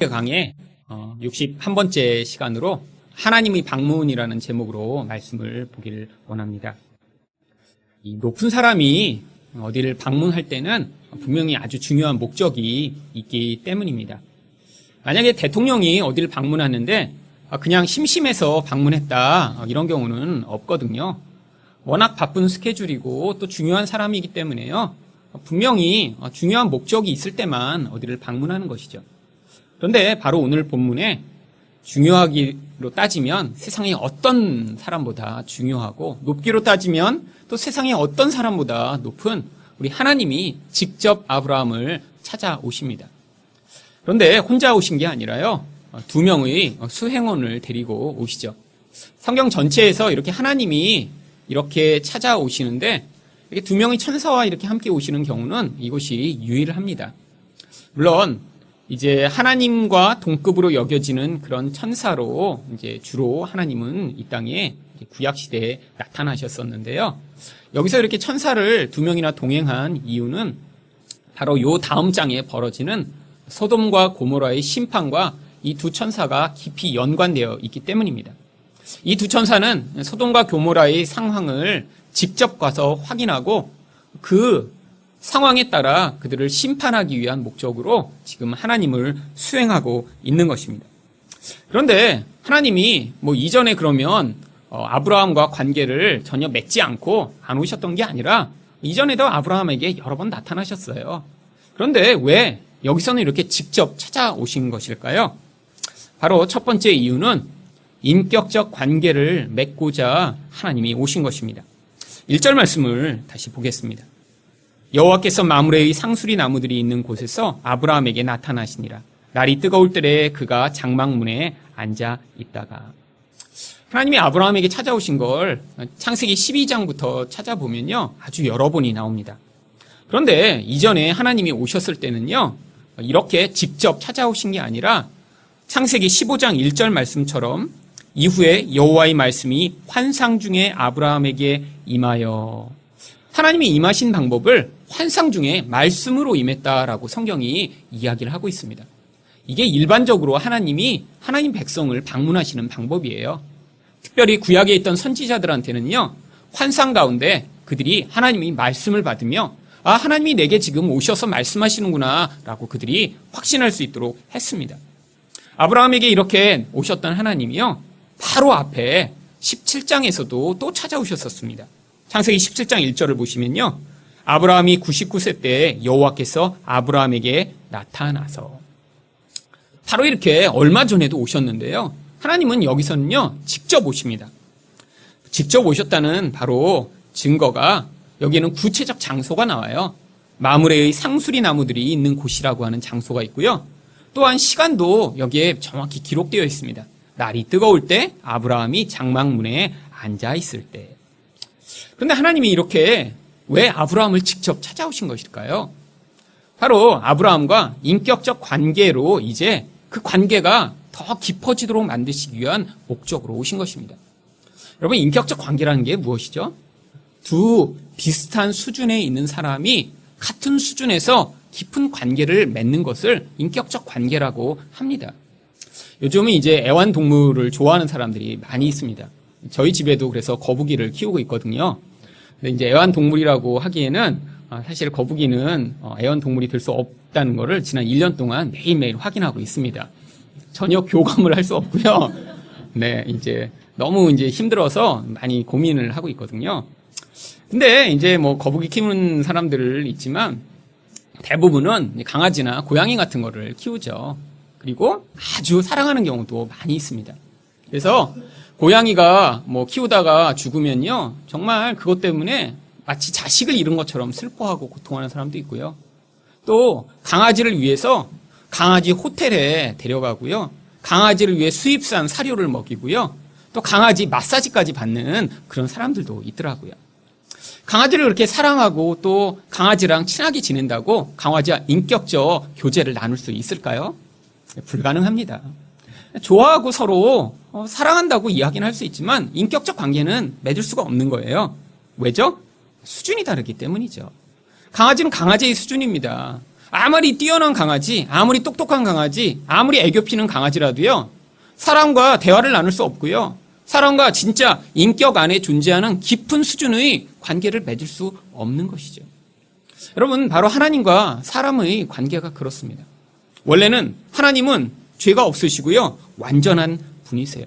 강의 61번째 시간으로 하나님의 방문이라는 제목으로 말씀을 보기를 원합니다. 이 높은 사람이 어디를 방문할 때는 분명히 아주 중요한 목적이 있기 때문입니다. 만약에 대통령이 어디를 방문하는데 그냥 심심해서 방문했다 이런 경우는 없거든요. 워낙 바쁜 스케줄이고 또 중요한 사람이기 때문에요. 분명히 중요한 목적이 있을 때만 어디를 방문하는 것이죠. 그런데 바로 오늘 본문에 중요하기로 따지면 세상의 어떤 사람보다 중요하고 높기로 따지면 또 세상의 어떤 사람보다 높은 우리 하나님이 직접 아브라함을 찾아오십니다. 그런데 혼자 오신 게 아니라요. 두 명의 수행원을 데리고 오시죠. 성경 전체에서 이렇게 하나님이 이렇게 찾아오시는데 이렇게 두 명의 천사와 이렇게 함께 오시는 경우는 이것이 유일합니다. 물론 이제 하나님과 동급으로 여겨지는 그런 천사로 이제 주로 하나님은 이 땅에 구약 시대에 나타나셨었는데요. 여기서 이렇게 천사를 두 명이나 동행한 이유는 바로 요 다음 장에 벌어지는 소돔과 고모라의 심판과 이 두 천사가 깊이 연관되어 있기 때문입니다. 이 두 천사는 소돔과 고모라의 상황을 직접 가서 확인하고 그 상황에 따라 그들을 심판하기 위한 목적으로 지금 하나님을 수행하고 있는 것입니다. 그런데 하나님이 이전에 그러면 아브라함과 관계를 전혀 맺지 않고 안 오셨던 게 아니라 이전에도 아브라함에게 여러 번 나타나셨어요. 그런데 왜 여기서는 이렇게 직접 찾아오신 것일까요? 바로 첫 번째 이유는 인격적 관계를 맺고자 하나님이 오신 것입니다. 1절 말씀을 다시 보겠습니다. 여호와께서 마므레의 상수리 나무들이 있는 곳에서 아브라함에게 나타나시니라. 날이 뜨거울 때에 그가 장막문에 앉아 있다가. 하나님이 아브라함에게 찾아오신 걸 창세기 12장부터 찾아보면요. 아주 여러 번이 나옵니다. 그런데 이전에 하나님이 오셨을 때는요. 이렇게 직접 찾아오신 게 아니라 창세기 15장 1절 말씀처럼 이후에 여호와의 말씀이 환상 중에 아브라함에게 임하여. 하나님이 임하신 방법을 환상 중에 말씀으로 임했다라고 성경이 이야기를 하고 있습니다. 이게 일반적으로 하나님이 하나님 백성을 방문하시는 방법이에요. 특별히 구약에 있던 선지자들한테는요. 환상 가운데 그들이 하나님이 말씀을 받으며 하나님이 내게 지금 오셔서 말씀하시는구나 라고 그들이 확신할 수 있도록 했습니다. 아브라함에게 이렇게 오셨던 하나님이요. 바로 앞에 17장에서도 또 찾아오셨었습니다. 창세기 17장 1절을 보시면요. 아브라함이 99세 때 여호와께서 아브라함에게 나타나서. 바로 이렇게 얼마 전에도 오셨는데요. 하나님은 여기서는요. 직접 오십니다. 직접 오셨다는 바로 증거가 여기에는 구체적 장소가 나와요. 마므레의 상수리 나무들이 있는 곳이라고 하는 장소가 있고요. 또한 시간도 여기에 정확히 기록되어 있습니다. 날이 뜨거울 때 아브라함이 장막문에 앉아 있을 때. 그런데 하나님이 이렇게 왜 아브라함을 직접 찾아오신 것일까요? 바로 아브라함과 인격적 관계로 이제 그 관계가 더 깊어지도록 만드시기 위한 목적으로 오신 것입니다. 여러분, 인격적 관계라는 게 무엇이죠? 두 비슷한 수준에 있는 사람이 같은 수준에서 깊은 관계를 맺는 것을 인격적 관계라고 합니다. 요즘은 이제 애완동물을 좋아하는 사람들이 많이 있습니다. 저희 집에도 그래서 거북이를 키우고 있거든요. 근데 이제 애완동물이라고 하기에는 사실 거북이는 애완동물이 될 수 없다는 것을 지난 1년 동안 매일매일 확인하고 있습니다. 전혀 교감을 할 수 없고요. 네, 이제 너무 이제 힘들어서 많이 고민을 하고 있거든요. 근데 이제 거북이 키우는 사람들 있지만 대부분은 강아지나 고양이 같은 거를 키우죠. 그리고 아주 사랑하는 경우도 많이 있습니다. 그래서 고양이가 키우다가 죽으면요. 정말 그것 때문에 마치 자식을 잃은 것처럼 슬퍼하고 고통하는 사람도 있고요. 또 강아지를 위해서 강아지 호텔에 데려가고요. 강아지를 위해 수입산 사료를 먹이고요. 또 강아지 마사지까지 받는 그런 사람들도 있더라고요. 강아지를 그렇게 사랑하고 또 강아지랑 친하게 지낸다고 강아지와 인격적 교제를 나눌 수 있을까요? 불가능합니다. 좋아하고 서로 사랑한다고 이야기는 할 수 있지만 인격적 관계는 맺을 수가 없는 거예요. 왜죠? 수준이 다르기 때문이죠. 강아지는 강아지의 수준입니다. 아무리 뛰어난 강아지, 아무리 똑똑한 강아지, 아무리 애교 피는 강아지라도요, 사람과 대화를 나눌 수 없고요, 사람과 진짜 인격 안에 존재하는 깊은 수준의 관계를 맺을 수 없는 것이죠. 여러분, 바로 하나님과 사람의 관계가 그렇습니다. 원래는 하나님은 죄가 없으시고요, 완전한 분이세요.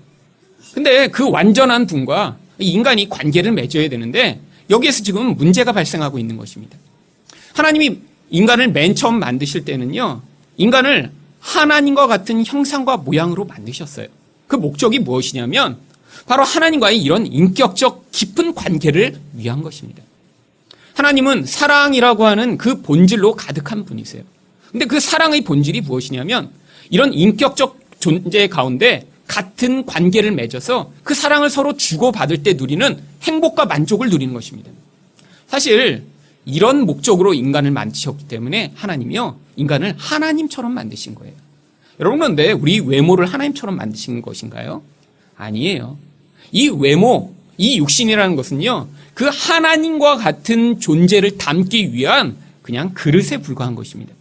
근데 그 완전한 분과 인간이 관계를 맺어야 되는데 여기에서 지금 문제가 발생하고 있는 것입니다. 하나님이 인간을 맨 처음 만드실 때는요, 인간을 하나님과 같은 형상과 모양으로 만드셨어요. 그 목적이 무엇이냐면 바로 하나님과의 이런 인격적 깊은 관계를 위한 것입니다. 하나님은 사랑이라고 하는 그 본질로 가득한 분이세요. 근데 그 사랑의 본질이 무엇이냐면 이런 인격적 존재 가운데 같은 관계를 맺어서 그 사랑을 서로 주고받을 때 누리는 행복과 만족을 누리는 것입니다. 사실 이런 목적으로 인간을 만드셨기 때문에 하나님이요, 인간을 하나님처럼 만드신 거예요. 여러분, 그런데 우리 외모를 하나님처럼 만드신 것인가요? 아니에요. 이 외모, 이 육신이라는 것은요, 그 하나님과 같은 존재를 담기 위한 그냥 그릇에 불과한 것입니다.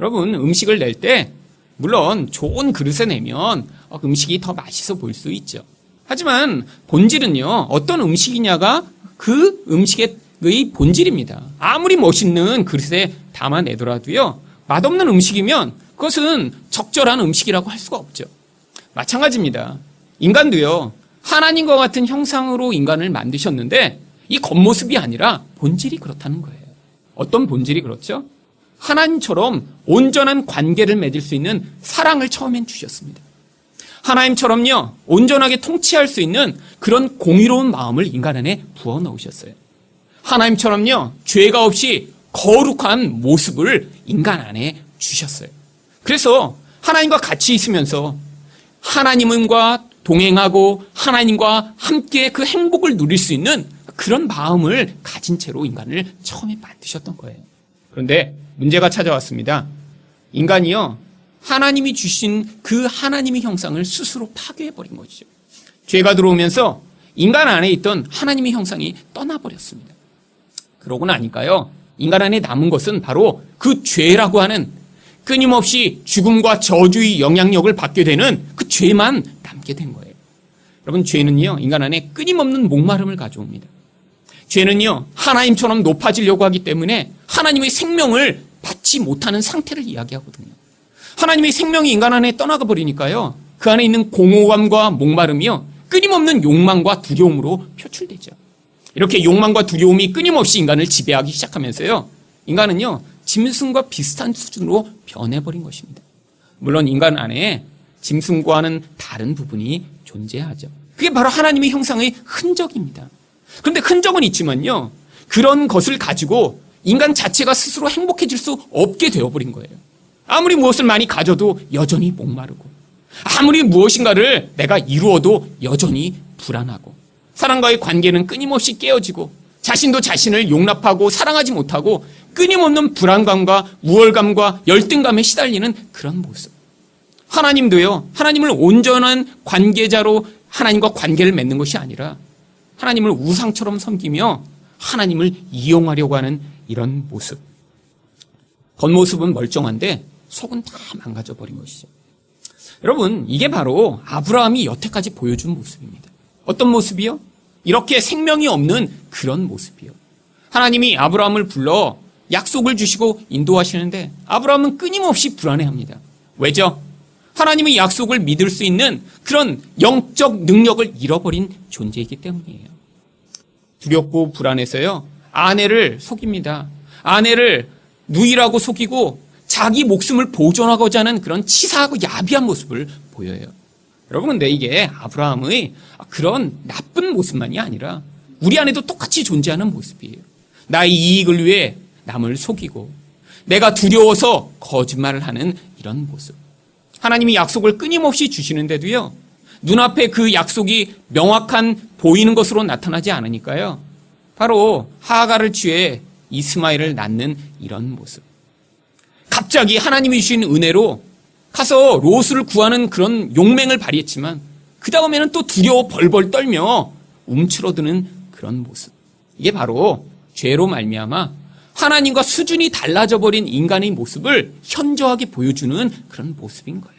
여러분, 음식을 낼 때 물론 좋은 그릇에 내면 음식이 더 맛있어 보일 수 있죠. 하지만 본질은요, 어떤 음식이냐가 그 음식의 본질입니다. 아무리 멋있는 그릇에 담아내더라도요, 맛없는 음식이면 그것은 적절한 음식이라고 할 수가 없죠. 마찬가지입니다. 인간도요, 하나님과 같은 형상으로 인간을 만드셨는데 이 겉모습이 아니라 본질이 그렇다는 거예요. 어떤 본질이 그렇죠? 하나님처럼 온전한 관계를 맺을 수 있는 사랑을 처음엔 주셨습니다. 하나님처럼요, 온전하게 통치할 수 있는 그런 공의로운 마음을 인간 안에 부어 넣으셨어요. 하나님처럼요, 죄가 없이 거룩한 모습을 인간 안에 주셨어요. 그래서 하나님과 같이 있으면서 하나님과 동행하고 하나님과 함께 그 행복을 누릴 수 있는 그런 마음을 가진 채로 인간을 처음에 만드셨던 거예요. 그런데 문제가 찾아왔습니다. 인간이요, 하나님이 주신 그 하나님의 형상을 스스로 파괴해버린 것이죠. 죄가 들어오면서 인간 안에 있던 하나님의 형상이 떠나버렸습니다. 그러고 나니까요, 인간 안에 남은 것은 바로 그 죄라고 하는 끊임없이 죽음과 저주의 영향력을 받게 되는 그 죄만 남게 된 거예요. 여러분, 죄는요, 인간 안에 끊임없는 목마름을 가져옵니다. 죄는요, 하나님처럼 높아지려고 하기 때문에 하나님의 생명을 받지 못하는 상태를 이야기하거든요. 하나님의 생명이 인간 안에 떠나가 버리니까요, 그 안에 있는 공허감과 목마름이요, 끊임없는 욕망과 두려움으로 표출되죠. 이렇게 욕망과 두려움이 끊임없이 인간을 지배하기 시작하면서요, 인간은요, 짐승과 비슷한 수준으로 변해버린 것입니다. 물론 인간 안에 짐승과는 다른 부분이 존재하죠. 그게 바로 하나님의 형상의 흔적입니다. 그런데 흔적은 있지만요, 그런 것을 가지고 인간 자체가 스스로 행복해질 수 없게 되어버린 거예요. 아무리 무엇을 많이 가져도 여전히 목마르고, 아무리 무엇인가를 내가 이루어도 여전히 불안하고, 사람과의 관계는 끊임없이 깨어지고, 자신도 자신을 용납하고 사랑하지 못하고 끊임없는 불안감과 우월감과 열등감에 시달리는 그런 모습. 하나님도요, 하나님을 온전한 관계자로 하나님과 관계를 맺는 것이 아니라 하나님을 우상처럼 섬기며 하나님을 이용하려고 하는 이런 모습. 겉모습은 멀쩡한데 속은 다 망가져 버린 것이죠. 여러분, 이게 바로 아브라함이 여태까지 보여준 모습입니다. 어떤 모습이요? 이렇게 생명이 없는 그런 모습이요. 하나님이 아브라함을 불러 약속을 주시고 인도하시는데 아브라함은 끊임없이 불안해합니다. 왜죠? 하나님의 약속을 믿을 수 있는 그런 영적 능력을 잃어버린 존재이기 때문이에요. 두렵고 불안해서요, 아내를 속입니다. 아내를 누이라고 속이고 자기 목숨을 보존하고자 하는 그런 치사하고 야비한 모습을 보여요. 여러분, 근데 이게 아브라함의 그런 나쁜 모습만이 아니라 우리 안에도 똑같이 존재하는 모습이에요. 나의 이익을 위해 남을 속이고 내가 두려워서 거짓말을 하는 이런 모습. 하나님이 약속을 끊임없이 주시는데도요, 눈앞에 그 약속이 명확한 보이는 것으로 나타나지 않으니까요, 바로 하가를 취해 이스마엘을 낳는 이런 모습. 갑자기 하나님이 주신 은혜로 가서 롯을 구하는 그런 용맹을 발휘했지만 그 다음에는 또 두려워 벌벌 떨며 움츠러드는 그런 모습. 이게 바로 죄로 말미암아 하나님과 수준이 달라져 버린 인간의 모습을 현저하게 보여주는 그런 모습인 거예요.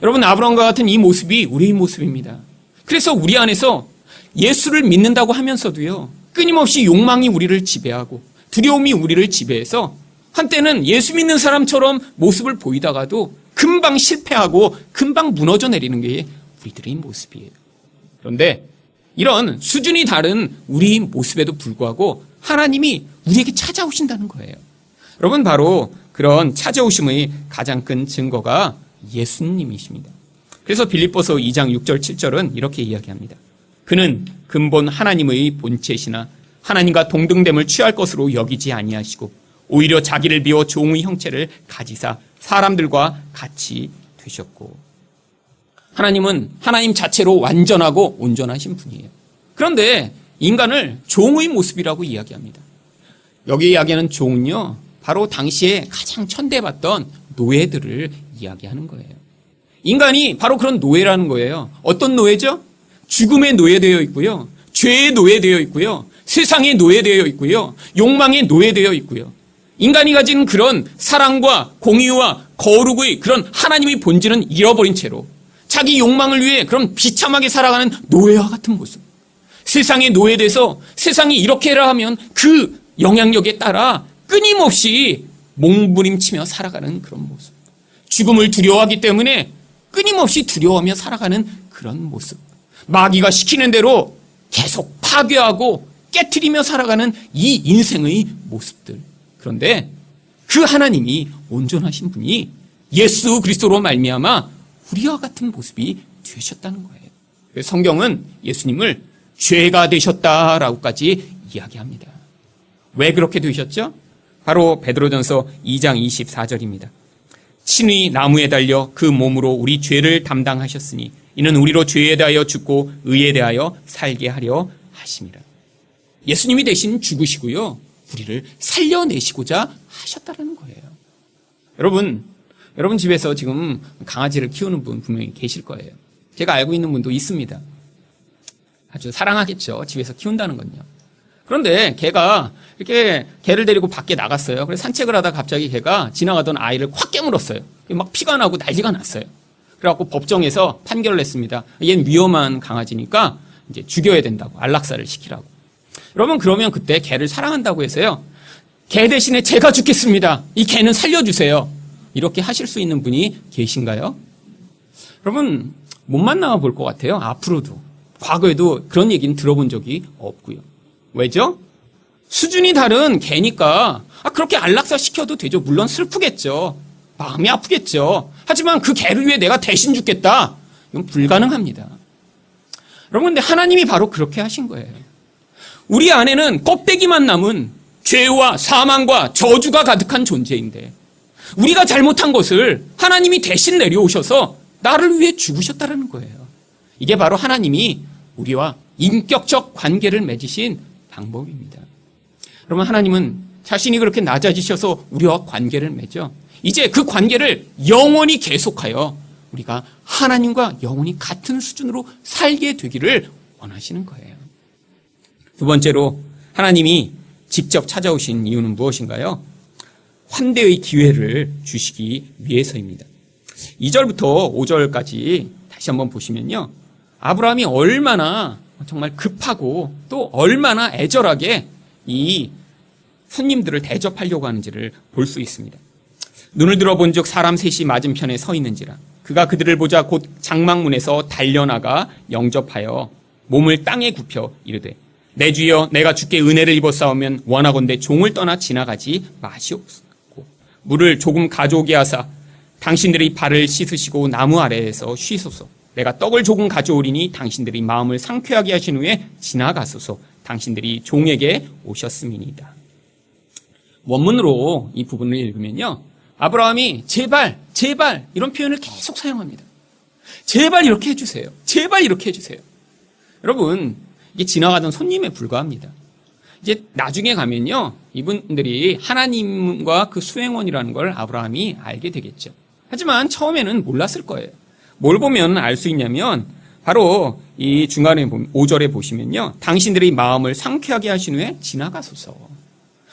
여러분, 아브라함과 같은 이 모습이 우리의 모습입니다. 그래서 우리 안에서 예수를 믿는다고 하면서도요, 끊임없이 욕망이 우리를 지배하고 두려움이 우리를 지배해서 한때는 예수 믿는 사람처럼 모습을 보이다가도 금방 실패하고 금방 무너져 내리는 게 우리들의 모습이에요. 그런데 이런 수준이 다른 우리 모습에도 불구하고 하나님이 우리에게 찾아오신다는 거예요. 여러분, 바로 그런 찾아오심의 가장 큰 증거가 예수님이십니다. 그래서 빌립보서 2장 6절 7절은 이렇게 이야기합니다. 그는 근본 하나님의 본체시나 하나님과 동등됨을 취할 것으로 여기지 아니하시고 오히려 자기를 비워 종의 형체를 가지사 사람들과 같이 되셨고. 하나님은 하나님 자체로 완전하고 온전하신 분이에요. 그런데 인간을 종의 모습이라고 이야기합니다. 여기 이야기하는 종은요, 바로 당시에 가장 천대받던 노예들을 이야기하는 거예요. 인간이 바로 그런 노예라는 거예요. 어떤 노예죠? 죽음에 노예되어 있고요, 죄에 노예되어 있고요, 세상에 노예되어 있고요, 욕망에 노예되어 있고요. 인간이 가진 그런 사랑과 공의와 거룩의 그런 하나님의 본질은 잃어버린 채로 자기 욕망을 위해 그런 비참하게 살아가는 노예와 같은 모습. 세상에 노예돼서 세상이 이렇게 해라 하면 그 영향력에 따라 끊임없이 몸부림치며 살아가는 그런 모습. 죽음을 두려워하기 때문에 끊임없이 두려워하며 살아가는 그런 모습. 마귀가 시키는 대로 계속 파괴하고 깨트리며 살아가는 이 인생의 모습들. 그런데 그 하나님이 온전하신 분이 예수 그리스도로 말미암아 우리와 같은 모습이 되셨다는 거예요. 그래서 성경은 예수님을 죄가 되셨다라고까지 이야기합니다. 왜 그렇게 되셨죠? 바로 베드로전서 2장 24절입니다. 친히 나무에 달려 그 몸으로 우리 죄를 담당하셨으니 이는 우리로 죄에 대하여 죽고 의에 대하여 살게 하려 하심이라. 예수님이 대신 죽으시고요, 우리를 살려내시고자 하셨다는 거예요. 여러분 집에서 지금 강아지를 키우는 분 분명히 계실 거예요. 제가 알고 있는 분도 있습니다. 아주 사랑하겠죠, 집에서 키운다는 건요. 그런데 걔가 이렇게 개를 데리고 밖에 나갔어요. 그래서 산책을 하다가 갑자기 걔가 지나가던 아이를 확 깨물었어요. 막 피가 나고 난리가 났어요. 그래갖고 법정에서 판결을 냈습니다. 얘는 위험한 강아지니까 이제 죽여야 된다고, 안락사를 시키라고. 여러분, 그러면 그때 개를 사랑한다고 해서요, 개 대신에 제가 죽겠습니다, 이 개는 살려주세요, 이렇게 하실 수 있는 분이 계신가요? 여러분, 못 만나 볼 것 같아요. 앞으로도. 과거에도 그런 얘기는 들어본 적이 없고요. 왜죠? 수준이 다른 개니까 그렇게 안락사 시켜도 되죠. 물론 슬프겠죠. 마음이 아프겠죠. 하지만 그 개를 위해 내가 대신 죽겠다, 이건 불가능합니다. 여러분, 근데 하나님이 바로 그렇게 하신 거예요. 우리 안에는 껍데기만 남은 죄와 사망과 저주가 가득한 존재인데 우리가 잘못한 것을 하나님이 대신 내려오셔서 나를 위해 죽으셨다는 거예요. 이게 바로 하나님이 우리와 인격적 관계를 맺으신 방법입니다. 여러분, 하나님은 자신이 그렇게 낮아지셔서 우리와 관계를 맺어 이제 그 관계를 영원히 계속하여 우리가 하나님과 영원히 같은 수준으로 살게 되기를 원하시는 거예요. 두 번째로 하나님이 직접 찾아오신 이유는 무엇인가요? 환대의 기회를 주시기 위해서입니다. 2절부터 5절까지 다시 한번 보시면요, 아브라함이 얼마나 정말 급하고 또 얼마나 애절하게 이 손님들을 대접하려고 하는지를 볼 수 있습니다. 눈을 들어본 즉 사람 셋이 맞은편에 서 있는지라 그가 그들을 보자 곧 장막문에서 달려나가 영접하여 몸을 땅에 굽혀 이르되 내 주여, 내가 주께 은혜를 입었사오면 원하건대 종을 떠나 지나가지 마시옵소서. 물을 조금 가져오게 하사 당신들의 발을 씻으시고 나무 아래에서 쉬소서. 내가 떡을 조금 가져오리니 당신들이 마음을 상쾌하게 하신 후에 지나가소서. 당신들이 종에게 오셨음이니이다. 원문으로 이 부분을 읽으면요, 아브라함이 제발 이런 표현을 계속 사용합니다. 제발 이렇게 해주세요. 제발 이렇게 해주세요. 여러분, 이게 지나가던 손님에 불과합니다. 이제 나중에 가면요, 이분들이 하나님과 그 수행원이라는 걸 아브라함이 알게 되겠죠. 하지만 처음에는 몰랐을 거예요. 뭘 보면 알 수 있냐면 바로 이 중간에 5절에 보시면요, 당신들의 마음을 상쾌하게 하신 후에 지나가소서.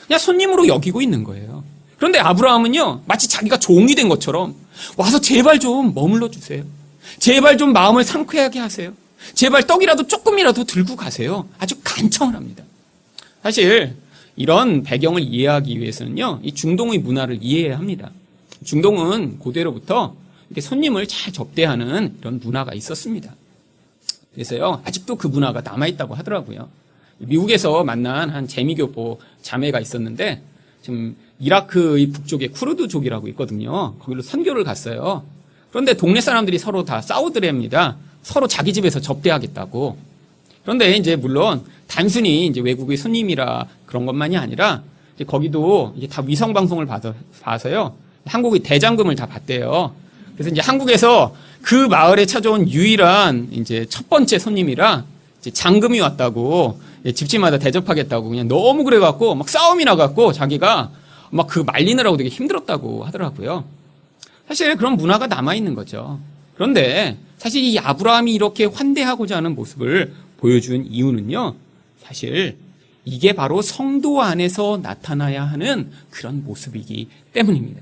그냥 손님으로 여기고 있는 거예요. 그런데 아브라함은요, 마치 자기가 종이 된 것처럼 와서 제발 좀 머물러 주세요. 제발 좀 마음을 상쾌하게 하세요. 제발 떡이라도 조금이라도 들고 가세요. 아주 간청을 합니다. 사실 이런 배경을 이해하기 위해서는요, 이 중동의 문화를 이해해야 합니다. 중동은 고대로부터 이렇게 손님을 잘 접대하는 이런 문화가 있었습니다. 그래서요, 아직도 그 문화가 남아있다고 하더라고요. 미국에서 만난 한 재미교포 자매가 있었는데, 지금 이라크의 북쪽에 쿠르드족이라고 있거든요. 거기로 선교를 갔어요. 그런데 동네 사람들이 서로 다 싸우더랍니다. 서로 자기 집에서 접대하겠다고. 그런데 이제 물론 단순히 이제 외국의 손님이라 그런 것만이 아니라 이제 거기도 이제 다 위성 방송을 봐서요. 한국의 대장금을 다 받대요. 그래서 이제 한국에서 그 마을에 찾아온 유일한 이제 첫 번째 손님이라 이제 장금이 왔다고 집집마다 대접하겠다고 그냥 너무 그래갖고 막 싸움이 나갖고 자기가 막 그 말리느라고 되게 힘들었다고 하더라고요. 사실 그런 문화가 남아있는 거죠. 그런데 사실 이 아브라함이 이렇게 환대하고자 하는 모습을 보여준 이유는요, 사실 이게 바로 성도 안에서 나타나야 하는 그런 모습이기 때문입니다.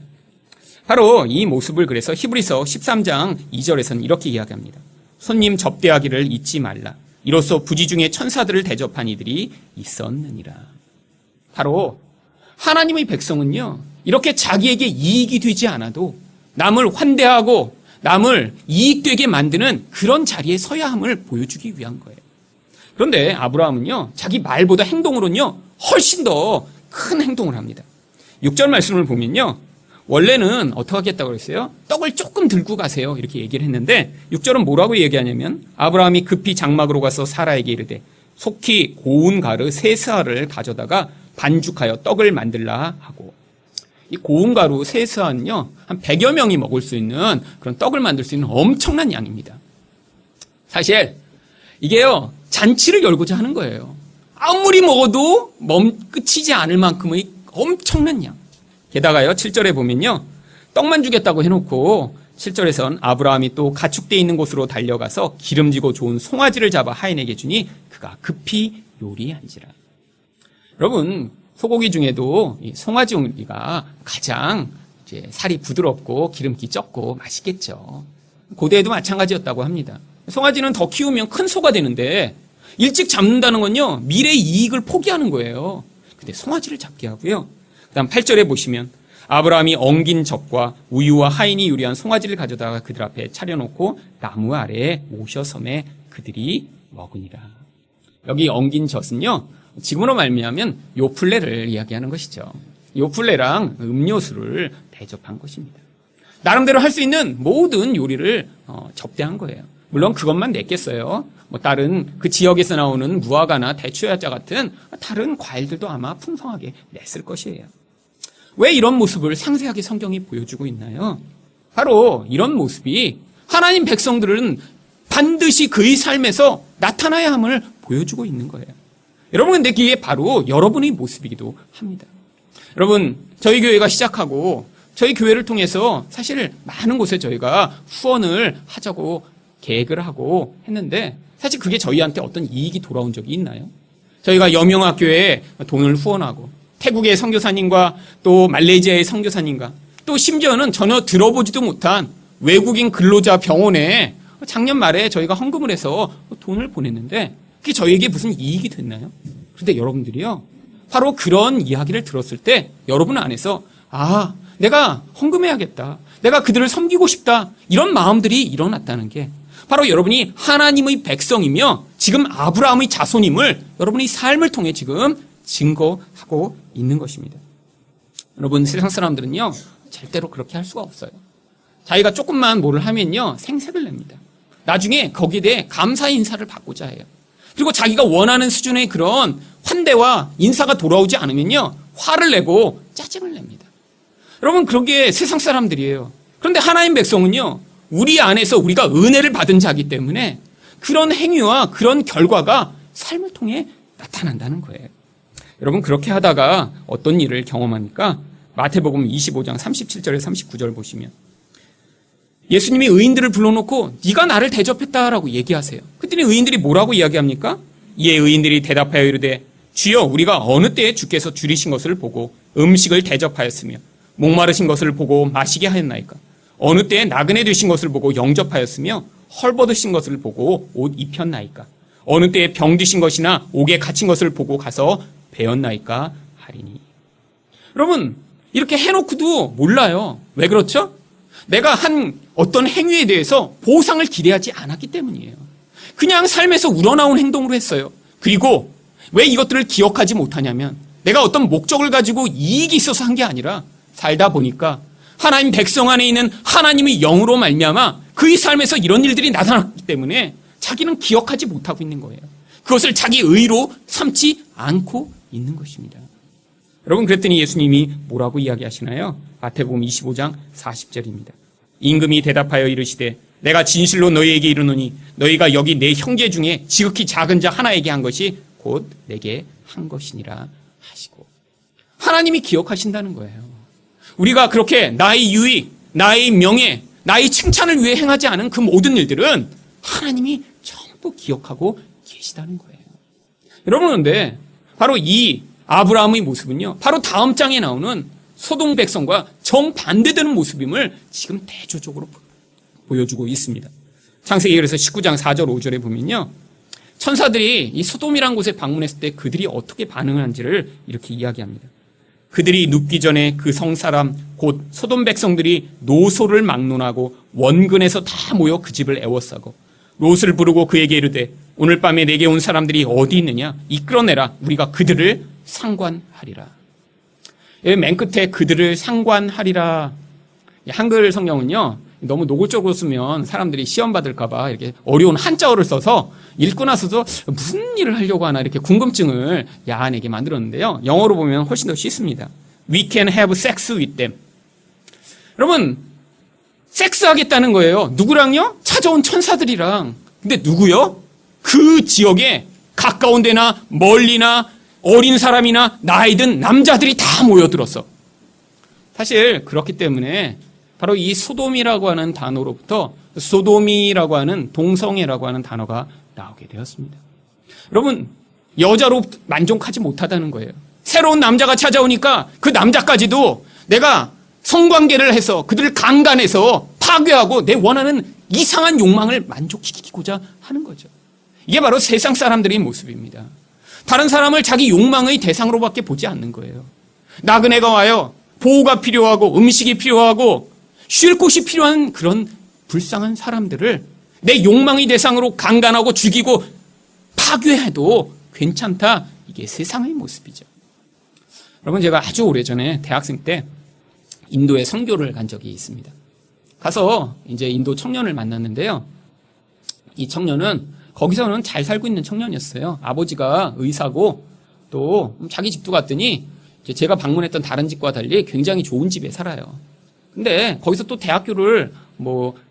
바로 이 모습을 그래서 히브리서 13장 2절에서는 이렇게 이야기합니다. 손님 접대하기를 잊지 말라. 이로써 부지 중에 천사들을 대접한 이들이 있었느니라. 바로 하나님의 백성은요, 이렇게 자기에게 이익이 되지 않아도 남을 환대하고 남을 이익되게 만드는 그런 자리에 서야 함을 보여주기 위한 거예요. 그런데 아브라함은요, 자기 말보다 행동으로는요, 훨씬 더 큰 행동을 합니다. 6절 말씀을 보면요, 원래는 어떻게 하겠다고 그랬어요? 떡을 조금 들고 가세요. 이렇게 얘기를 했는데 6절은 뭐라고 얘기하냐면 아브라함이 급히 장막으로 가서 사라에게 이르되 속히 고운 가루 세 스아를 가져다가 반죽하여 떡을 만들라 하고, 이 고운 가루 세 스아는요, 한 100여 명이 먹을 수 있는 그런 떡을 만들 수 있는 엄청난 양입니다. 사실 이게요, 잔치를 열고자 하는 거예요. 아무리 먹어도 끝이지 않을 만큼의 엄청난 양. 게다가요, 7절에 보면요, 떡만 주겠다고 해놓고 7절에선 아브라함이 또 가축대 있는 곳으로 달려가서 기름지고 좋은 송아지를 잡아 하인에게 주니 그가 급히 요리한지라. 여러분, 소고기 중에도 이 송아지 고기가 가장 이제 살이 부드럽고 기름기 적고 맛있겠죠. 고대에도 마찬가지였다고 합니다. 송아지는 더 키우면 큰 소가 되는데 일찍 잡는다는 건요, 미래의 이익을 포기하는 거예요. 근데 송아지를 잡게 하고요. 그다음 8절에 보시면 아브라함이 엉긴 젖과 우유와 하인이 요리한 송아지를 가져다가 그들 앞에 차려놓고 나무 아래에 모셔섬에 그들이 먹으니라. 여기 엉긴 젖은요, 지금으로 말미암으면 요플레를 이야기하는 것이죠. 요플레랑 음료수를 대접한 것입니다. 나름대로 할 수 있는 모든 요리를 접대한 거예요. 물론 그것만 냈겠어요. 뭐 다른 그 지역에서 나오는 무화과나 대추야자 같은 다른 과일들도 아마 풍성하게 냈을 것이에요. 왜 이런 모습을 상세하게 성경이 보여주고 있나요? 바로 이런 모습이 하나님 백성들은 반드시 그의 삶에서 나타나야 함을 보여주고 있는 거예요. 여러분, 근데 그게 바로 여러분의 모습이기도 합니다. 여러분, 저희 교회가 시작하고 저희 교회를 통해서 사실 많은 곳에 저희가 후원을 하자고 계획을 하고 했는데 사실 그게 저희한테 어떤 이익이 돌아온 적이 있나요? 저희가 여명학교에 돈을 후원하고 태국의 선교사님과 또 말레이시아의 선교사님과 또 심지어는 전혀 들어보지도 못한 외국인 근로자 병원에 작년 말에 저희가 헌금을 해서 돈을 보냈는데 그게 저희에게 무슨 이익이 됐나요? 그런데 여러분들이요, 바로 그런 이야기를 들었을 때 여러분 안에서 내가 헌금해야겠다, 내가 그들을 섬기고 싶다, 이런 마음들이 일어났다는 게 바로 여러분이 하나님의 백성이며 지금 아브라함의 자손임을 여러분의 삶을 통해 지금 증거하고 있는 것입니다. 여러분, 세상 사람들은요, 절대로 그렇게 할 수가 없어요. 자기가 조금만 뭐를 하면요, 생색을 냅니다. 나중에 거기에 대해 감사의 인사를 받고자 해요. 그리고 자기가 원하는 수준의 그런 환대와 인사가 돌아오지 않으면요, 화를 내고 짜증을 냅니다. 여러분, 그런 게 세상 사람들이에요. 그런데 하나님 백성은요, 우리 안에서 우리가 은혜를 받은 자이기 때문에 그런 행위와 그런 결과가 삶을 통해 나타난다는 거예요. 여러분, 그렇게 하다가 어떤 일을 경험합니까? 마태복음 25장 37절에 39절 보시면 예수님이 의인들을 불러놓고 네가 나를 대접했다라고 얘기하세요. 그랬더니 의인들이 뭐라고 이야기합니까? 이에 의인들이 대답하여 이르되 주여 우리가 어느 때에 주께서 줄이신 것을 보고 음식을 대접하였으며 목마르신 것을 보고 마시게 하였나이까? 어느 때에 나그네 되신 것을 보고 영접하였으며 헐벗으신 것을 보고 옷 입혔나이까? 어느 때에 병드신 것이나 옥에 갇힌 것을 보고 가서 배웠나이까 하리니. 여러분, 이렇게 해놓고도 몰라요. 왜 그렇죠? 내가 한 어떤 행위에 대해서 보상을 기대하지 않았기 때문이에요. 그냥 삶에서 우러나온 행동으로 했어요. 그리고 왜 이것들을 기억하지 못하냐면 내가 어떤 목적을 가지고 이익이 있어서 한 게 아니라 살다 보니까 하나님 백성 안에 있는 하나님의 영으로 말미암아 그의 삶에서 이런 일들이 나타났기 때문에 자기는 기억하지 못하고 있는 거예요. 그것을 자기 의로 삼지 않고 있는 것입니다. 여러분, 그랬더니 예수님이 뭐라고 이야기하시나요? 마태복음 25장 40절입니다. 임금이 대답하여 이르시되 내가 진실로 너희에게 이르노니 너희가 여기 내 형제 중에 지극히 작은 자 하나에게 한 것이 곧 내게 한 것이니라 하시고. 하나님이 기억하신다는 거예요. 우리가 그렇게 나의 유익, 나의 명예, 나의 칭찬을 위해 행하지 않은 그 모든 일들은 하나님이 전부 기억하고 계시다는 거예요. 여러분, 그런데 바로 이 아브라함의 모습은요, 바로 다음 장에 나오는 소돔 백성과 정반대되는 모습임을 지금 대조적으로 보여주고 있습니다. 창세기 그래서 19장 4절 5절에 보면요, 천사들이 이 소돔이라는 곳에 방문했을 때 그들이 어떻게 반응한지를 이렇게 이야기합니다. 그들이 눕기 전에 그 성사람 곧 소돔 백성들이 노소를 막론하고 원근에서 다 모여 그 집을 애워싸고 롯을 부르고 그에게 이르되 오늘 밤에 내게 온 사람들이 어디 있느냐 이끌어내라 우리가 그들을 상관하리라. 여기 맨 끝에 그들을 상관하리라. 한글 성경은요 너무 노골적으로 쓰면 사람들이 시험 받을까봐 이렇게 어려운 한자어를 써서 읽고 나서도 무슨 일을 하려고 하나 이렇게 궁금증을 야한하게 만들었는데요. 영어로 보면 훨씬 더 쉽습니다. We can have sex with them. 여러분, 섹스하겠다는 거예요. 누구랑요? 찾아온 천사들이랑. 근데 누구요? 그 지역에 가까운 데나 멀리나 어린 사람이나 나이든 남자들이 다 모여들었어. 사실 그렇기 때문에 바로 이 소돔이라고 하는 단어로부터 소돔이라고 하는 동성애라고 하는 단어가 나오게 되었습니다. 여러분, 여자로 만족하지 못하다는 거예요. 새로운 남자가 찾아오니까 그 남자까지도 내가 성관계를 해서 그들을 강간해서 파괴하고 내 원하는 이상한 욕망을 만족시키고자 하는 거죠. 이게 바로 세상 사람들의 모습입니다. 다른 사람을 자기 욕망의 대상으로밖에 보지 않는 거예요. 나그네가 와요. 보호가 필요하고 음식이 필요하고 쉴 곳이 필요한 그런 불쌍한 사람들을 내 욕망의 대상으로 강간하고 죽이고 파괴해도 괜찮다. 이게 세상의 모습이죠. 여러분, 제가 아주 오래전에 대학생 때 인도에 선교를 간 적이 있습니다. 가서 이제 인도 청년을 만났는데요. 이 청년은 거기서는 잘 살고 있는 청년이었어요. 아버지가 의사고 또 자기 집도 갔더니 제가 방문했던 다른 집과 달리 굉장히 좋은 집에 살아요. 근데 거기서 또 대학교를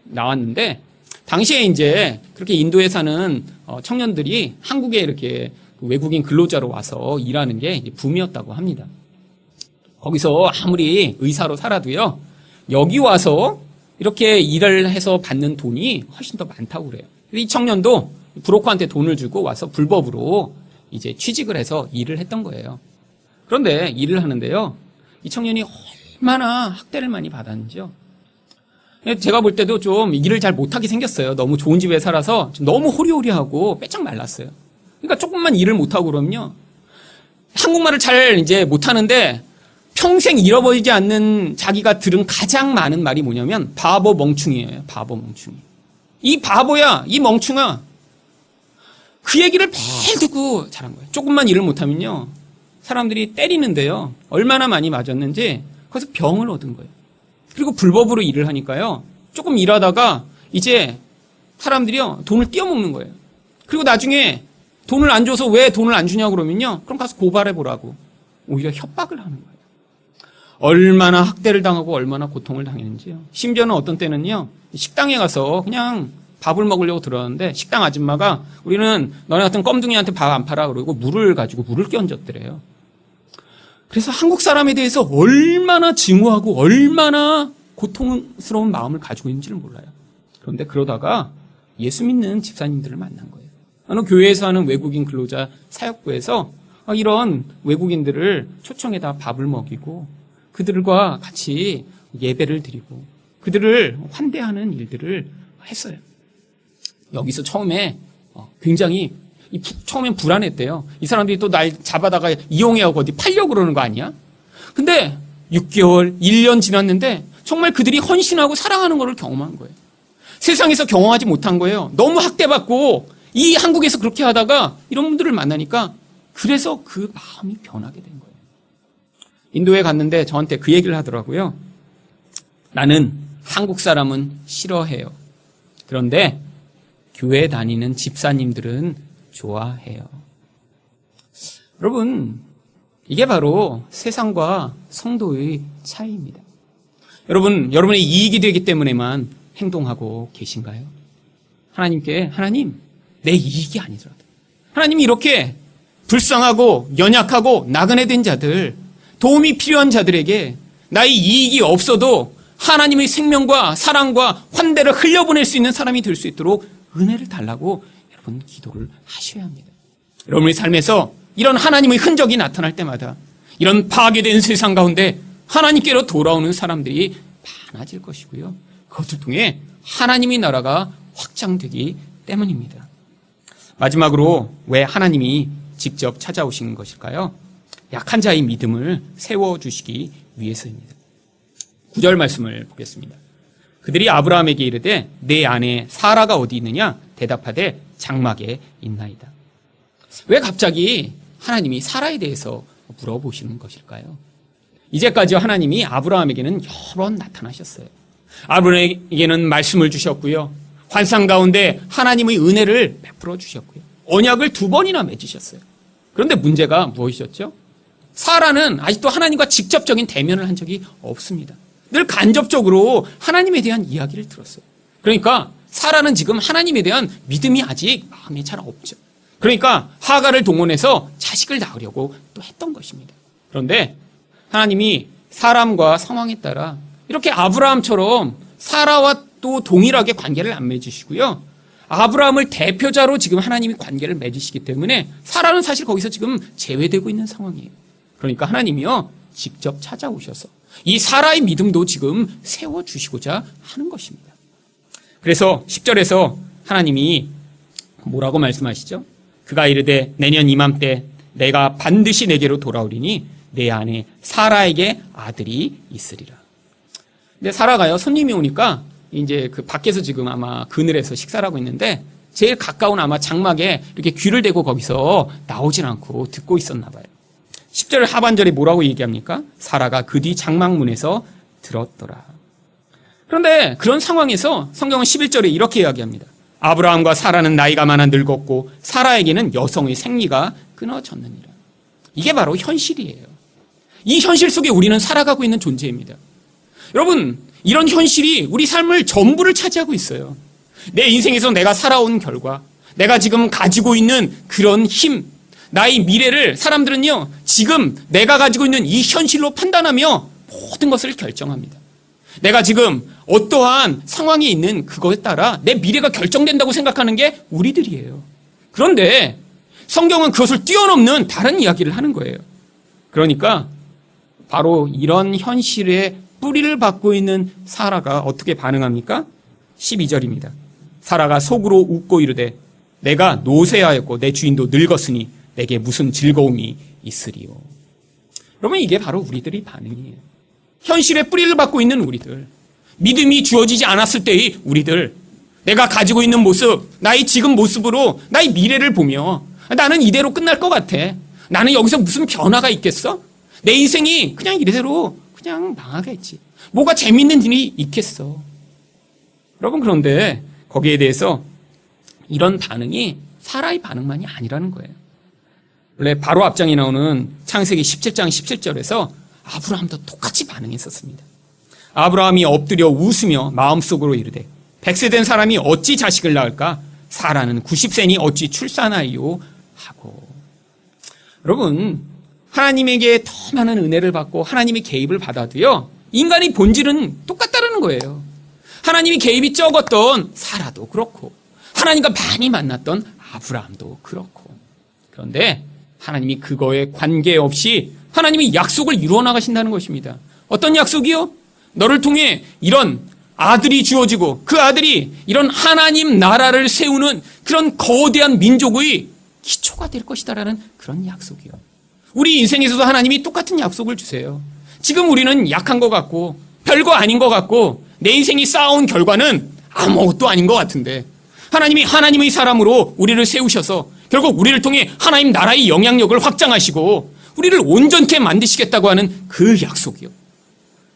나왔는데 당시에 이제 그렇게 인도에 사는 청년들이 한국에 이렇게 외국인 근로자로 와서 일하는 게 붐이었다고 합니다. 거기서 아무리 의사로 살아도요, 여기 와서 이렇게 일을 해서 받는 돈이 훨씬 더 많다고 그래요. 이 청년도 브로커한테 돈을 주고 와서 불법으로 이제 취직을 해서 일을 했던 거예요. 그런데 일을 하는데요, 이 청년이 얼마나 학대를 많이 받았는지요. 제가 볼 때도 좀 일을 잘 못하게 생겼어요. 너무 좋은 집에 살아서 너무 호리호리하고 빼짝 말랐어요. 그러니까 조금만 일을 못하고 그러면요, 한국말을 잘 이제 못하는데 평생 잃어버리지 않는 자기가 들은 가장 많은 말이 뭐냐면 바보 멍충이에요. 바보 멍충이. 이 바보야, 이 멍충아. 그 얘기를 매일 듣고 자란 거예요. 조금만 일을 못하면요, 사람들이 때리는데요, 얼마나 많이 맞았는지 거기서 병을 얻은 거예요. 그리고 불법으로 일을 하니까요, 조금 일하다가 이제 사람들이요 돈을 띄어먹는 거예요. 그리고 나중에 돈을 안 줘서 왜 돈을 안 주냐고 그러면요, 그럼 가서 고발해보라고 오히려 협박을 하는 거예요. 얼마나 학대를 당하고 얼마나 고통을 당했는지요. 심지어는 어떤 때는요, 식당에 가서 그냥 밥을 먹으려고 들어왔는데 식당 아줌마가 우리는 너네 같은 껌둥이한테 밥 안 팔아 그러고 물을 가지고 물을 끼얹었더래요. 그래서 한국 사람에 대해서 얼마나 증오하고 얼마나 고통스러운 마음을 가지고 있는지를 몰라요. 그런데 그러다가 예수 믿는 집사님들을 만난 거예요. 어느 교회에서 하는 외국인 근로자 사역부에서 이런 외국인들을 초청해다 밥을 먹이고 그들과 같이 예배를 드리고 그들을 환대하는 일들을 했어요. 여기서 처음에 굉장히 처음엔 불안했대요. 이 사람들이 또 날 잡아다가 이용해하고 어디 팔려고 그러는 거 아니야? 근데 6개월, 1년 지났는데 정말 그들이 헌신하고 사랑하는 것을 경험한 거예요. 세상에서 경험하지 못한 거예요. 너무 학대받고 이 한국에서 그렇게 하다가 이런 분들을 만나니까 그래서 그 마음이 변하게 된 거예요. 인도에 갔는데 저한테 그 얘기를 하더라고요. 나는 한국 사람은 싫어해요. 그런데 교회 다니는 집사님들은 좋아해요. 여러분, 이게 바로 세상과 성도의 차이입니다. 여러분의 이익이 되기 때문에만 행동하고 계신가요? 하나님께, 하나님, 내 이익이 아니더라도 하나님이 이렇게 불쌍하고 연약하고 나그네된 자들, 도움이 필요한 자들에게 나의 이익이 없어도 하나님의 생명과 사랑과 환대를 흘려보낼 수 있는 사람이 될 수 있도록 은혜를 달라고 여러분 기도를 하셔야 합니다. 여러분의 삶에서 이런 하나님의 흔적이 나타날 때마다 이런 파괴된 세상 가운데 하나님께로 돌아오는 사람들이 많아질 것이고요. 그것을 통해 하나님의 나라가 확장되기 때문입니다. 마지막으로 왜 하나님이 직접 찾아오신 것일까요? 약한 자의 믿음을 세워주시기 위해서입니다. 9절 말씀을 보겠습니다. 그들이 아브라함에게 이르되 내 아내 사라가 어디 있느냐? 대답하되 장막에 있나이다. 왜 갑자기 하나님이 사라에 대해서 물어보시는 것일까요? 이제까지 하나님이 아브라함에게는 여러 번 나타나셨어요. 아브라함에게는 말씀을 주셨고요. 환상 가운데 하나님의 은혜를 베풀어 주셨고요. 언약을 2번이나 맺으셨어요. 그런데 문제가 무엇이었죠? 사라는 아직도 하나님과 직접적인 대면을 한 적이 없습니다. 늘 간접적으로 하나님에 대한 이야기를 들었어요. 그러니까 사라는 지금 하나님에 대한 믿음이 아직 마음에 잘 없죠. 그러니까 하갈을 동원해서 자식을 낳으려고 또 했던 것입니다. 그런데 하나님이 사람과 상황에 따라 이렇게 아브라함처럼 사라와 또 동일하게 관계를 안 맺으시고요. 아브라함을 대표자로 지금 하나님이 관계를 맺으시기 때문에 사라는 사실 거기서 지금 제외되고 있는 상황이에요. 그러니까 하나님이요 직접 찾아오셔서 이 사라의 믿음도 지금 세워주시고자 하는 것입니다. 그래서 10절에서 하나님이 뭐라고 말씀하시죠? 그가 이르되 내년 이맘때 내가 반드시 내게로 돌아오리니 내 아내 사라에게 아들이 있으리라. 근데 사라가요 손님이 오니까 이제 그 밖에서 지금 아마 그늘에서 식사를 하고 있는데 제일 가까운 아마 장막에 이렇게 귀를 대고 거기서 나오진 않고 듣고 있었나 봐요. 10절 하반절에 뭐라고 얘기합니까? 사라가 그 뒤 장막문에서 들었더라. 그런데 그런 상황에서 성경은 11절에 이렇게 이야기합니다. 아브라함과 사라는 나이가 많아 늙었고 사라에게는 여성의 생리가 끊어졌느니라. 이게 바로 현실이에요. 이 현실 속에 우리는 살아가고 있는 존재입니다. 여러분, 이런 현실이 우리 삶을 전부를 차지하고 있어요. 내 인생에서 내가 살아온 결과, 내가 지금 가지고 있는 그런 힘, 나의 미래를 사람들은요, 지금 내가 가지고 있는 이 현실로 판단하며 모든 것을 결정합니다. 내가 지금 어떠한 상황에 있는 그것에 따라 내 미래가 결정된다고 생각하는 게 우리들이에요. 그런데 성경은 그것을 뛰어넘는 다른 이야기를 하는 거예요. 그러니까 바로 이런 현실에 뿌리를 받고 있는 사라가 어떻게 반응합니까? 12절입니다. 사라가 속으로 웃고 이르되 내가 노쇠하였고 내 주인도 늙었으니 내게 무슨 즐거움이 있으리요. 여러분, 이게 바로 우리들의 반응이에요. 현실에 뿌리를 받고 있는 우리들, 믿음이 주어지지 않았을 때의 우리들, 내가 가지고 있는 모습, 나의 지금 모습으로 나의 미래를 보며 나는 이대로 끝날 것 같아. 나는 여기서 무슨 변화가 있겠어? 내 인생이 그냥 이대로 그냥 망하겠지. 뭐가 재밌는 일이 있겠어. 여러분, 그런데 거기에 대해서 이런 반응이 사라의 반응만이 아니라는 거예요. 원래 바로 앞장에 나오는 창세기 17장 17절에서 아브라함도 똑같이 반응했었습니다. 아브라함이 엎드려 웃으며 마음속으로 이르되 100세 된 사람이 어찌 자식을 낳을까? 사라는 90세니 어찌 출산하리요? 하고. 여러분, 하나님에게 더 많은 은혜를 받고 하나님의 개입을 받아도요, 인간의 본질은 똑같다는 거예요. 하나님이 개입이 적었던 사라도 그렇고 하나님과 많이 만났던 아브라함도 그렇고. 그런데 하나님이 그거에 관계없이 하나님이 약속을 이루어 나가신다는 것입니다. 어떤 약속이요? 너를 통해 이런 아들이 주어지고 그 아들이 이런 하나님 나라를 세우는 그런 거대한 민족의 기초가 될 것이다라는 그런 약속이요. 우리 인생에서도 하나님이 똑같은 약속을 주세요. 지금 우리는 약한 것 같고 별거 아닌 것 같고 내 인생이 쌓아온 결과는 아무것도 아닌 것 같은데 하나님이 하나님의 사람으로 우리를 세우셔서 결국 우리를 통해 하나님 나라의 영향력을 확장하시고 우리를 온전케 만드시겠다고 하는 그 약속이요.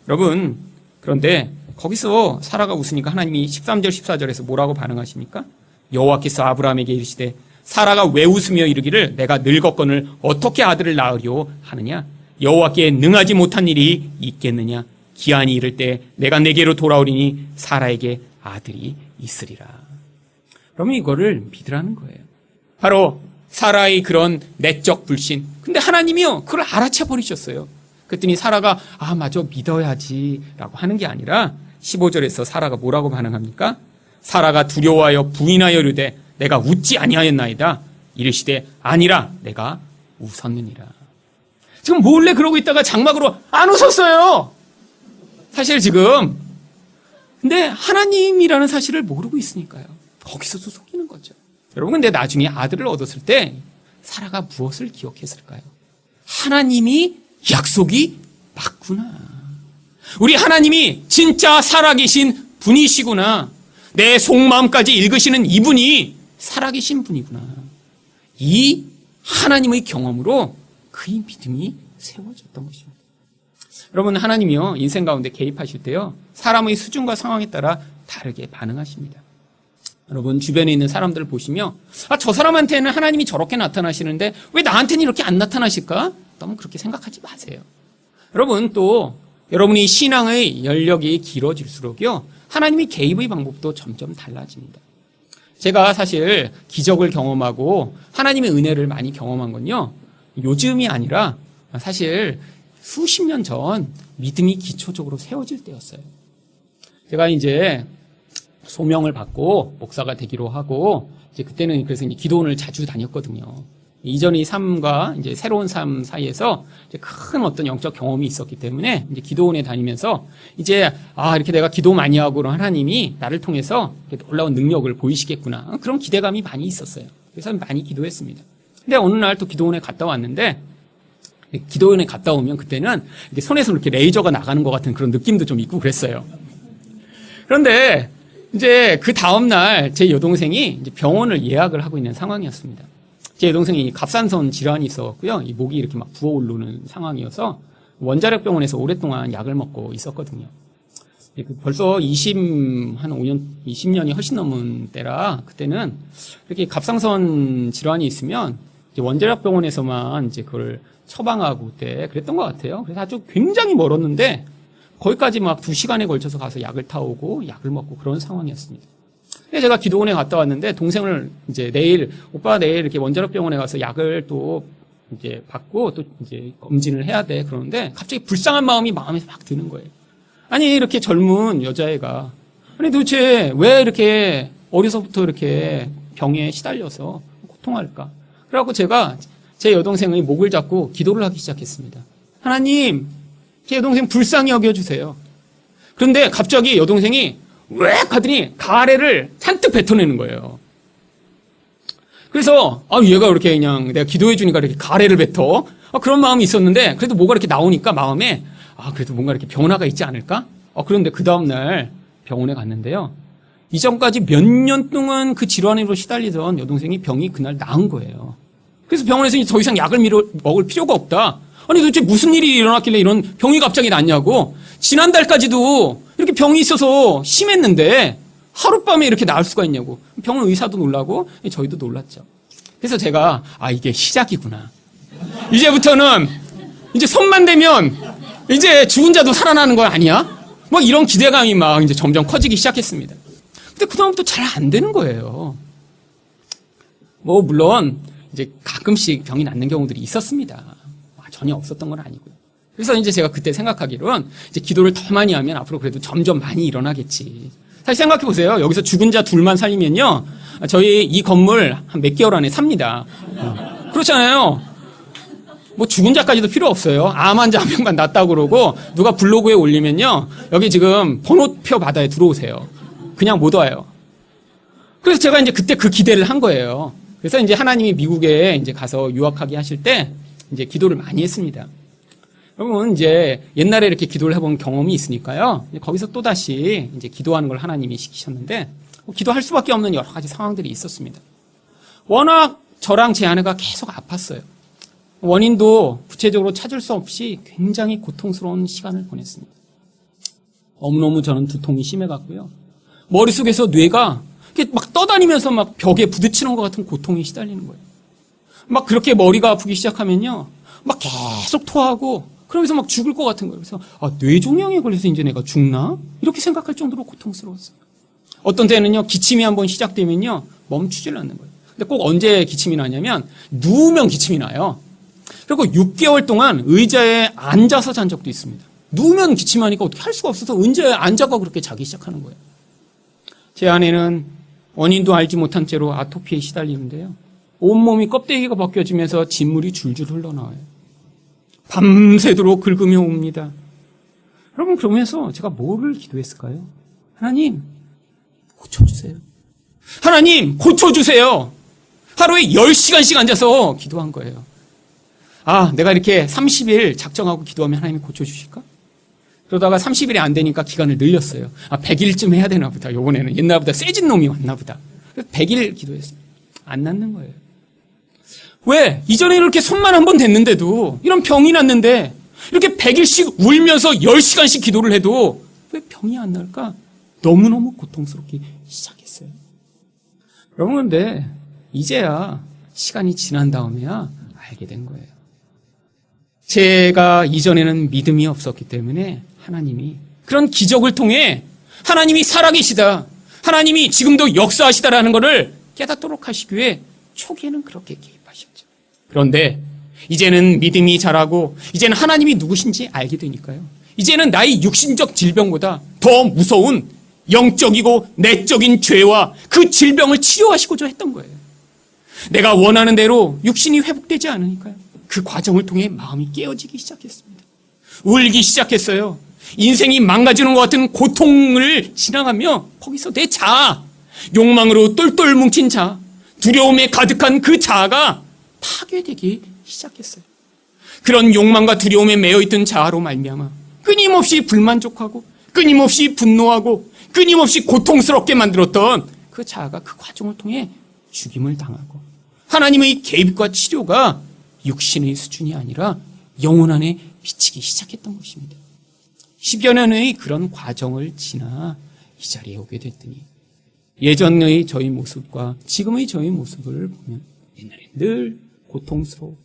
여러분, 그런데 거기서 사라가 웃으니까 하나님이 13절 14절에서 뭐라고 반응하십니까? 여호와께서 아브라함에게 이르시되 사라가 왜 웃으며 이르기를 내가 늙었거늘 어떻게 아들을 낳으려 하느냐? 여호와께 능하지 못한 일이 있겠느냐? 기한이 이를 때 내가 내게로 돌아오리니 사라에게 아들이 있으리라. 그러면 이거를 믿으라는 거예요. 바로 사라의 그런 내적 불신. 근데 하나님이요, 그걸 알아채 버리셨어요. 그랬더니 사라가 맞아 믿어야지 라고 하는 게 아니라 15절에서 사라가 뭐라고 반응합니까? 사라가 두려워하여 부인하여 이르되 내가 웃지 아니하였나이다. 이르시되 아니라 내가 웃었느니라. 지금 몰래 그러고 있다가 장막으로 안 웃었어요. 사실 지금. 근데 하나님이라는 사실을 모르고 있으니까요. 거기서도 속이는 거죠. 여러분, 근데 나중에 아들을 얻었을 때 사라가 무엇을 기억했을까요? 하나님이 약속이 맞구나. 우리 하나님이 진짜 살아계신 분이시구나. 내 속마음까지 읽으시는 이분이 살아계신 분이구나. 이 하나님의 경험으로 그의 믿음이 세워졌던 것입니다. 여러분, 하나님이요, 인생 가운데 개입하실 때요, 사람의 수준과 상황에 따라 다르게 반응하십니다. 여러분, 주변에 있는 사람들을 보시며 저 사람한테는 하나님이 저렇게 나타나시는데 왜 나한테는 이렇게 안 나타나실까? 너무 그렇게 생각하지 마세요. 여러분, 또 여러분이 신앙의 연력이 길어질수록요, 하나님이 개입의 방법도 점점 달라집니다. 제가 사실 기적을 경험하고 하나님의 은혜를 많이 경험한 건요, 요즘이 아니라 사실 수십 년 전 믿음이 기초적으로 세워질 때였어요. 제가 이제 소명을 받고 목사가 되기로 하고 이제 그때는 그래서 이제 기도원을 자주 다녔거든요. 이전의 삶과 이제 새로운 삶 사이에서 이제 큰 어떤 영적 경험이 있었기 때문에 이제 기도원에 다니면서 이제 이렇게 내가 기도 많이 하고 그런 하나님이 나를 통해서 놀라운 능력을 보이시겠구나, 그런 기대감이 많이 있었어요. 그래서 많이 기도했습니다. 근데 어느 날 또 기도원에 갔다 왔는데, 기도원에 갔다 오면 그때는 이렇게 손에서 이렇게 레이저가 나가는 것 같은 그런 느낌도 좀 있고 그랬어요. 그런데 이제 그 다음날 제 여동생이 이제 병원을 예약을 하고 있는 상황이었습니다. 제 여동생이 갑상선 질환이 있었고요. 이 목이 이렇게 막 부어오르는 상황이어서 원자력 병원에서 오랫동안 약을 먹고 있었거든요. 벌써 20년이 훨씬 넘은 때라 그때는 이렇게 갑상선 질환이 있으면 이제 원자력 병원에서만 이제 그걸 처방하고 그때 그랬던 것 같아요. 그래서 아주 굉장히 멀었는데 거기까지 막 2시간에 걸쳐서 가서 약을 타오고 약을 먹고 그런 상황이었습니다. 근데 제가 기도원에 갔다 왔는데 동생을 이제 오빠 내일 이렇게 원자력 병원에 가서 약을 또 이제 받고 또 이제 검진을 해야 돼. 그러는데 갑자기 불쌍한 마음이 마음에 막 드는 거예요. 아니, 이렇게 젊은 여자애가 아니 도대체 왜 이렇게 어려서부터 이렇게 병에 시달려서 고통할까? 그래갖고 제가 제 여동생의 목을 잡고 기도를 하기 시작했습니다. 하나님, 제 여동생 불쌍히 여겨주세요. 그런데 갑자기 여동생이 왜 하더니 가래를 잔뜩 뱉어내는 거예요. 그래서 얘가 이렇게 그냥 내가 기도해 주니까 이렇게 가래를 뱉어. 그런 마음이 있었는데 그래도 뭐가 이렇게 나오니까 마음에 그래도 뭔가 이렇게 변화가 있지 않을까? 그런데 그 다음날 병원에 갔는데요. 이전까지 몇 년 동안 그 질환으로 시달리던 여동생이 병이 그날 나은 거예요. 그래서 병원에서 더 이상 약을 먹을 필요가 없다. 아니 도대체 무슨 일이 일어났길래 이런 병이 갑자기 났냐고. 지난달까지도 이렇게 병이 있어서 심했는데 하룻밤에 이렇게 나을 수가 있냐고. 병원 의사도 놀라고 저희도 놀랐죠. 그래서 제가 이게 시작이구나. 이제부터는 이제 손만 대면 이제 죽은 자도 살아나는 거 아니야? 뭐 이런 기대감이 막 이제 점점 커지기 시작했습니다. 근데 그다음부터 잘 안 되는 거예요. 뭐 물론 이제 가끔씩 병이 낫는 경우들이 있었습니다. 전혀 없었던 건 아니고요. 그래서 이제 제가 그때 생각하기로는 이제 기도를 더 많이 하면 앞으로 그래도 점점 많이 일어나겠지. 사실 생각해 보세요. 여기서 죽은 자 둘만 살리면요, 저희 이 건물 한 몇 개월 안에 삽니다. 그렇잖아요. 뭐 죽은 자까지도 필요 없어요. 암 환자 한 명만 낫다고 그러고 누가 블로그에 올리면요. 여기 지금 번호표 받아요. 들어오세요. 그냥 못 와요. 그래서 제가 이제 그때 그 기대를 한 거예요. 그래서 이제 하나님이 미국에 이제 가서 유학하게 하실 때 이제 기도를 많이 했습니다. 여러분 이제 옛날에 이렇게 기도를 해본 경험이 있으니까요. 거기서 또다시 이제 기도하는 걸 하나님이 시키셨는데 기도할 수밖에 없는 여러 가지 상황들이 있었습니다. 워낙 저랑 제 아내가 계속 아팠어요. 원인도 구체적으로 찾을 수 없이 굉장히 고통스러운 시간을 보냈습니다. 너무너무 저는 두통이 심해갔고요. 머릿속에서 뇌가 막 떠다니면서 막 벽에 부딪히는 것 같은 고통에 시달리는 거예요. 막 그렇게 머리가 아프기 시작하면요. 막 계속 토하고 그러면서 막 죽을 것 같은 거예요. 그래서 뇌종양에 걸려서 이제 내가 죽나? 이렇게 생각할 정도로 고통스러웠어요. 어떤 때는요. 기침이 한번 시작되면요. 멈추질 않는 거예요. 근데 꼭 언제 기침이 나냐면 누우면 기침이 나요. 그리고 6개월 동안 의자에 앉아서 잔 적도 있습니다. 누우면 기침하니까 어떻게 할 수가 없어서 의자에 앉아가 그렇게 자기 시작하는 거예요. 제 아내는 원인도 알지 못한 채로 아토피에 시달리는데요. 온몸이 껍데기가 벗겨지면서 진물이 줄줄 흘러나와요. 밤새도록 긁으며 옵니다. 여러분 그러면서 제가 뭐를 기도했을까요? 하나님 고쳐주세요. 하나님 고쳐주세요. 하루에 10시간씩 앉아서 기도한 거예요. 내가 이렇게 30일 작정하고 기도하면 하나님이 고쳐주실까? 그러다가 30일이 안 되니까 기간을 늘렸어요. 100일쯤 해야 되나 보다. 요번에는 옛날보다 세진 놈이 왔나 보다. 그래서 100일 기도했어요. 안 낫는 거예요. 왜? 이전에 이렇게 손만 한 번 댔는데도 이런 병이 났는데 이렇게 100일씩 울면서 10시간씩 기도를 해도 왜 병이 안 날까? 너무너무 고통스럽게 시작했어요. 여러분 근데 이제야 시간이 지난 다음에야 알게 된 거예요. 제가 이전에는 믿음이 없었기 때문에 하나님이 그런 기적을 통해 하나님이 살아계시다. 하나님이 지금도 역사하시다라는 것을 깨닫도록 하시기 위해 초기에는 그렇게 개입하셨죠. 그런데 이제는 믿음이 자라고 이제는 하나님이 누구신지 알게 되니까요. 이제는 나의 육신적 질병보다 더 무서운 영적이고 내적인 죄와 그 질병을 치료하시고자 했던 거예요. 내가 원하는 대로 육신이 회복되지 않으니까요. 그 과정을 통해 마음이 깨어지기 시작했습니다. 울기 시작했어요. 인생이 망가지는 것 같은 고통을 지나가며 거기서 내 자아, 욕망으로 똘똘 뭉친 자아, 두려움에 가득한 그 자아가 파괴되기 시작했어요. 그런 욕망과 두려움에 매여있던 자아로 말미암아 끊임없이 불만족하고 끊임없이 분노하고 끊임없이 고통스럽게 만들었던 그 자아가 그 과정을 통해 죽임을 당하고 하나님의 개입과 치료가 육신의 수준이 아니라 영혼 안에 비치기 시작했던 것입니다. 10여 년의 그런 과정을 지나 이 자리에 오게 됐더니 예전의 저희 모습과 지금의 저희 모습을 보면 옛날에 늘 고통스러웠고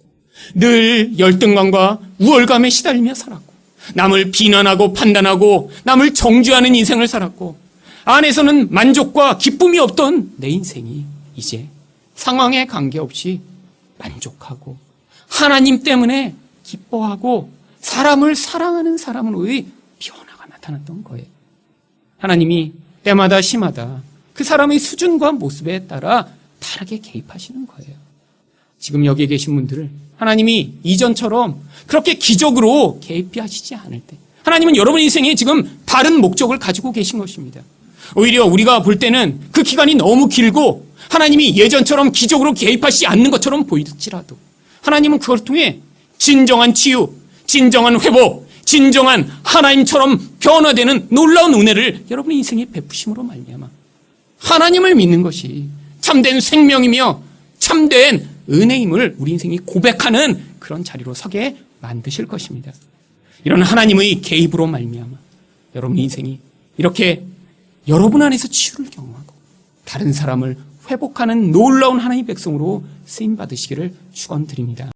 늘 열등감과 우월감에 시달리며 살았고 남을 비난하고 판단하고 남을 정죄하는 인생을 살았고 안에서는 만족과 기쁨이 없던 내 인생이 이제 상황에 관계없이 만족하고 하나님 때문에 기뻐하고 사람을 사랑하는 사람으로의 변화가 나타났던 거예요. 하나님이 때마다 시마다 그 사람의 수준과 모습에 따라 다르게 개입하시는 거예요. 지금 여기 계신 분들을 하나님이 이전처럼 그렇게 기적으로 개입하시지 않을 때 하나님은 여러분 인생에 지금 다른 목적을 가지고 계신 것입니다. 오히려 우리가 볼 때는 그 기간이 너무 길고 하나님이 예전처럼 기적으로 개입하시지 않는 것처럼 보일지라도 하나님은 그걸 통해 진정한 치유, 진정한 회복, 진정한 하나님처럼 변화되는 놀라운 은혜를 여러분의 인생에 베푸심으로 말미암아 하나님을 믿는 것이 참된 생명이며 참된 은혜임을 우리 인생이 고백하는 그런 자리로 서게 만드실 것입니다. 이런 하나님의 개입으로 말미암아 여러분 인생이 이렇게 여러분 안에서 치유를 경험하고 다른 사람을 회복하는 놀라운 하나님의 백성으로 쓰임 받으시기를 축원드립니다.